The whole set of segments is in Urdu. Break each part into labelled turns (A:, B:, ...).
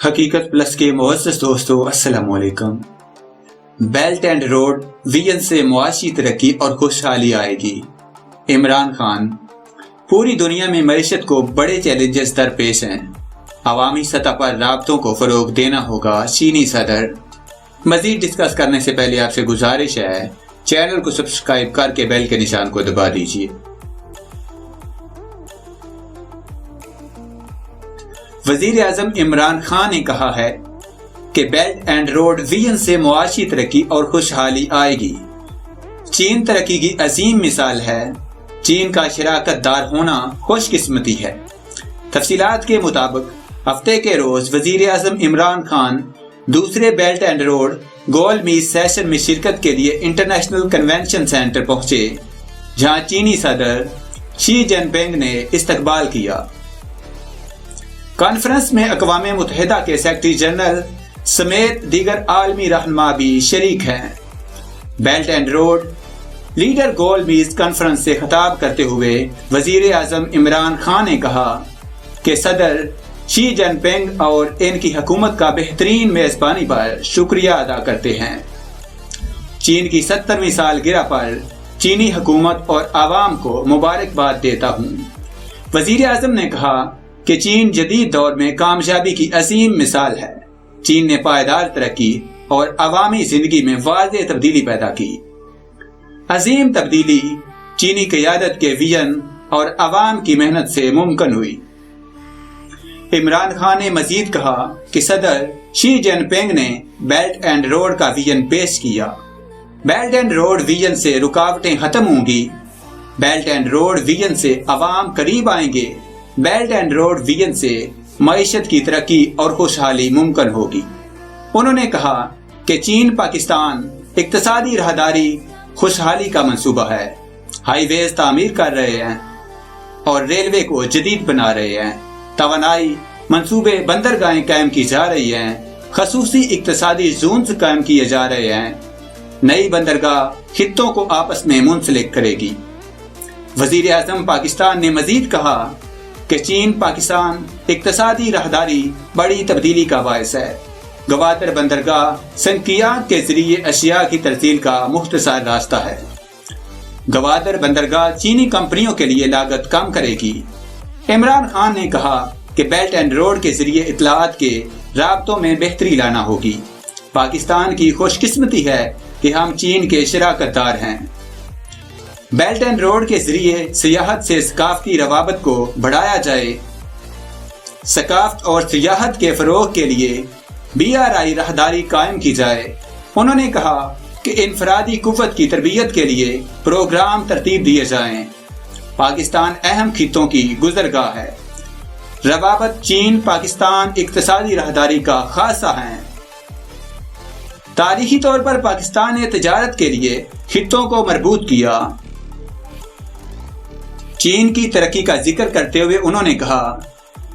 A: حقیقت پلس کے معزز دوستو السلام علیکم۔ بیلٹ اینڈ روڈ ویژن سے معاشی ترقی اور خوشحالی آئے گی۔ عمران خان۔ پوری دنیا میں معیشت کو بڑے چیلنجز درپیش ہیں، عوامی سطح پر رابطوں کو فروغ دینا ہوگا۔ چینی صدر۔ مزید ڈسکس کرنے سے پہلے آپ سے گزارش ہے چینل کو سبسکرائب کر کے بیل کے نشان کو دبا دیجیے۔ وزیر اعظم عمران خان نے کہا ہے کہ بیلٹ اینڈ روڈ ویژن سے معاشی ترقی اور خوشحالی آئے گی۔ چین ترقی کی عظیم مثال ہے۔ چین کا شراکت دار ہونا خوش قسمتی ہے۔ تفصیلات کے مطابق ہفتے کے روز وزیر اعظم عمران خان دوسرے بیلٹ اینڈ روڈ گول میز سیشن میں شرکت کے لیے انٹرنیشنل کنونشن سینٹر پہنچے، جہاں چینی صدر شی جن پنگ نے استقبال کیا۔ کانفرنس میں اقوام متحدہ کے سیکرٹری جنرل سمیت دیگر عالمی رہنما بھی شریک ہیں۔ بیلٹ اینڈ روڈ لیڈر گول میز کانفرنس سے خطاب کرتے ہوئے وزیر اعظم عمران خان نے کہا کہ صدر شی جن پنگ اور ان کی حکومت کا بہترین میزبانی پر شکریہ ادا کرتے ہیں۔ چین کی 70ویں سالگرہ پر چینی حکومت اور عوام کو مبارکباد دیتا ہوں۔ وزیر اعظم نے کہا کہ چین جدید دور میں کامیابی کی عظیم مثال ہے۔ چین نے پائیدار ترقی اور عوامی زندگی میں واضح تبدیلی پیدا کی۔ عظیم تبدیلی چینی قیادت کے ویژن اور عوام کی محنت سے ممکن ہوئی۔ عمران خان نے مزید کہا کہ صدر شی جن پنگ نے بیلٹ اینڈ روڈ کا ویژن پیش کیا۔ بیلٹ اینڈ روڈ ویژن سے رکاوٹیں ختم ہوں گی۔ بیلٹ اینڈ روڈ ویژن سے عوام قریب آئیں گے۔ بیلٹ اینڈ روڈ ویژن سے معیشت کی ترقی اور خوشحالی ممکن ہوگی۔ انہوں نے کہا کہ چین پاکستان اقتصادی راہداری خوشحالی کا منصوبہ ہے۔ ہائی ویز تعمیر کر رہے ہیں اور ریلوے کو جدید بنا رہے ہیں۔ توانائی منصوبے بندرگاہیں قائم کی جا رہی ہیں۔ خصوصی اقتصادی زونز قائم کیے جا رہے ہیں۔ نئی بندرگاہ خطوں کو آپس میں منسلک کرے گی۔ وزیر اعظم پاکستان نے مزید کہا کہ چین پاکستان اقتصادی راہداری بڑی تبدیلی کا باعث ہے۔ گوادر بندرگاہ سنکیات کے ذریعے اشیاء کی ترسیل کا مختصر راستہ ہے۔ گوادر بندرگاہ چینی کمپنیوں کے لیے لاگت کم کرے گی۔ عمران خان نے کہا کہ بیلٹ اینڈ روڈ کے ذریعے اطلاعات کے رابطوں میں بہتری لانا ہوگی۔ پاکستان کی خوش قسمتی ہے کہ ہم چین کے شراکت دار ہیں۔ بیلٹ اینڈ روڈ کے ذریعے سیاحت سے ثقافتی روابط کو بڑھایا جائے۔ ثقافت اور سیاحت کے فروغ کے لیے BRI راہداری قائم کی جائے۔ انہوں نے کہا کہ انفرادی قوت کی تربیت کے لیے پروگرام ترتیب دیے جائیں۔ پاکستان اہم خطوں کی گزرگاہ ہے۔ روابط چین پاکستان اقتصادی راہداری کا خاصہ ہیں۔ تاریخی طور پر پاکستان نے تجارت کے لیے خطوں کو مربوط کیا۔ چین کی ترقی کا ذکر کرتے ہوئے انہوں نے کہا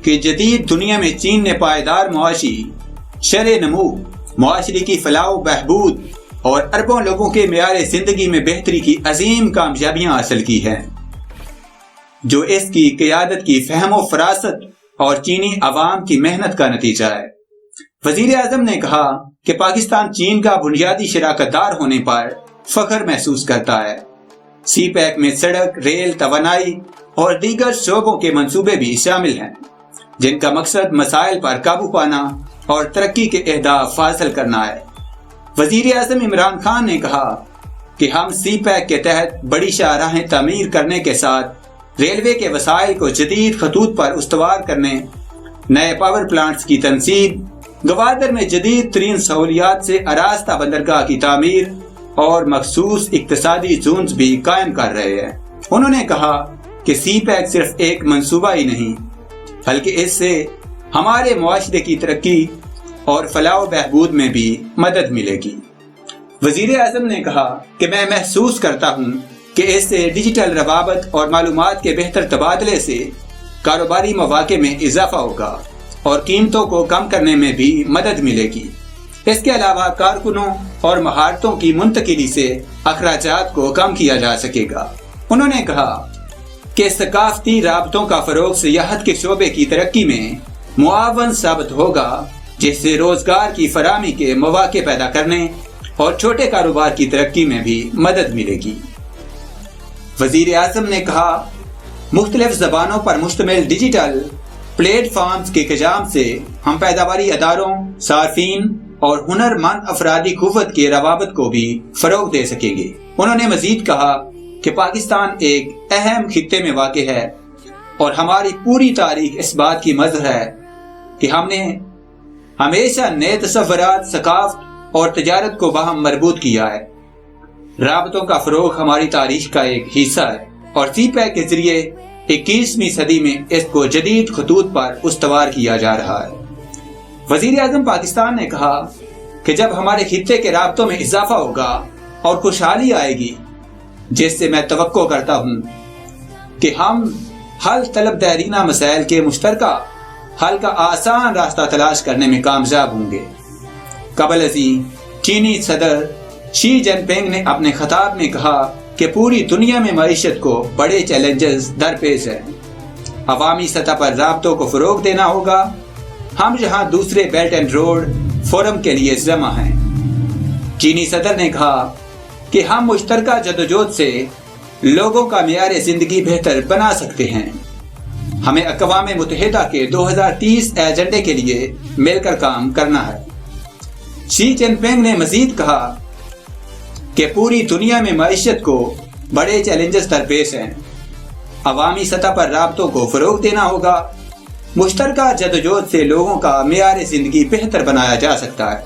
A: کہ جدید دنیا میں چین نے پائیدار معاشی شرح نمو، معاشرے کی فلاح و بہبود اور اربوں لوگوں کے معیار زندگی میں بہتری کی عظیم کامیابیاں حاصل کی ہیں، جو اس کی قیادت کی فہم و فراست اور چینی عوام کی محنت کا نتیجہ ہے۔ وزیر اعظم نے کہا کہ پاکستان چین کا بنیادی شراکت دار ہونے پر فخر محسوس کرتا ہے۔ سی پیک میں سڑک، ریل، توانائی اور دیگر شعبوں کے منصوبے بھی شامل ہیں، جن کا مقصد مسائل پر قابو پانا اور ترقی کے اہداف حاصل کرنا ہے۔ وزیر اعظم عمران خان نے کہا کہ ہم سی پیک کے تحت بڑی شاہراہیں تعمیر کرنے کے ساتھ ریلوے کے وسائل کو جدید خطوط پر استوار کرنے، نئے پاور پلانٹس کی تنصیب، گوادر میں جدید ترین سہولیات سے آراستہ بندرگاہ کی تعمیر اور مخصوص اقتصادی زونز بھی قائم کر رہے ہیں۔ انہوں نے کہا کہ سی پیک صرف ایک منصوبہ ہی نہیں، بلکہ اس سے ہمارے معاشرے کی ترقی اور فلاح و بہبود میں بھی مدد ملے گی۔ وزیر اعظم نے کہا کہ میں محسوس کرتا ہوں کہ اس سے ڈیجیٹل روابط اور معلومات کے بہتر تبادلے سے کاروباری مواقع میں اضافہ ہوگا اور قیمتوں کو کم کرنے میں بھی مدد ملے گی۔ اس کے علاوہ کارکنوں اور مہارتوں کی منتقلی سے اخراجات کو کم کیا جا سکے گا۔ انہوں نے کہا کہ ثقافتی رابطوں کا فروغ سیاحت کے شعبے کی ترقی میں معاون ثابت ہوگا جس سے روزگار کی فراہمی کے مواقع پیدا کرنے اور چھوٹے کاروبار کی ترقی میں بھی مدد ملے گی۔ وزیر اعظم نے کہا، مختلف زبانوں پر مشتمل ڈیجیٹل پلیٹ فارمز کے قیام سے ہم پیداواری اداروں، صارفین اور ہنرمند افرادی قوت کے روابط کو بھی فروغ دے سکیں گے۔ انہوں نے مزید کہا کہ پاکستان ایک اہم خطے میں واقع ہے اور ہماری پوری تاریخ اس بات کی مظہر ہے کہ ہم نے ہمیشہ نئے تصورات، ثقافت اور تجارت کو باہم مربوط کیا ہے۔ رابطوں کا فروغ ہماری تاریخ کا ایک حصہ ہے اور سی پیک کے ذریعے 21ویں صدی میں اس کو جدید خطوط پر استوار کیا جا رہا ہے۔ وزیر اعظم پاکستان نے کہا کہ جب ہمارے خطے کے رابطوں میں اضافہ ہوگا اور خوشحالی آئے گی، جس سے میں توقع کرتا ہوں کہ ہم حل طلب دیرینہ مسائل کے مشترکہ حل کا آسان راستہ تلاش کرنے میں کامیاب ہوں گے۔ قبل ازیں چینی صدر شی جن پنگ نے اپنے خطاب میں کہا کہ پوری دنیا میں معیشت کو بڑے چیلنجز درپیش ہیں۔ عوامی سطح پر رابطوں کو فروغ دینا ہوگا۔ ہم یہاں دوسرے بیلٹ اینڈ روڈ فورم کے لیے جمع ہیں۔ چینی صدر نے کہا کہ ہم مشترکہ جدوجہد سے لوگوں کا معیار زندگی بہتر بنا سکتے ہیں۔ ہمیں اقوام متحدہ کے 2030 ایجنڈے کے لیے مل کر کام کرنا ہے۔ شی جن پنگ نے مزید کہا کہ پوری دنیا میں معیشت کو بڑے چیلنجز درپیش ہیں۔ عوامی سطح پر رابطوں کو فروغ دینا ہوگا۔ مشترکہ جدوجہد سے لوگوں کا معیار زندگی بہتر بنایا جا سکتا ہے۔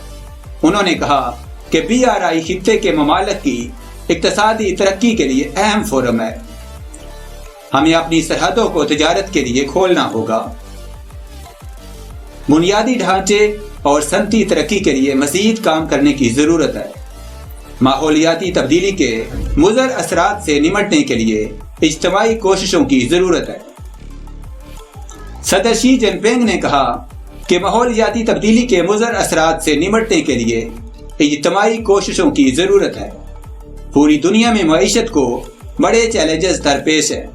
A: انہوں نے کہا کہ BRI خطے کے ممالک کی اقتصادی ترقی کے لیے اہم فورم ہے۔ ہمیں اپنی سرحدوں کو تجارت کے لیے کھولنا ہوگا۔ بنیادی ڈھانچے اور صنعتی ترقی کے لیے مزید کام کرنے کی ضرورت ہے۔ ماحولیاتی تبدیلی کے مضر اثرات سے نمٹنے کے لیے اجتماعی کوششوں کی ضرورت ہے۔ صدر شی جن پنگ نے کہا کہ ماحولیاتی تبدیلی کے مضر اثرات سے نمٹنے کے لیے اجتماعی کوششوں کی ضرورت ہے۔ پوری دنیا میں معیشت کو بڑے چیلنجز درپیش ہے۔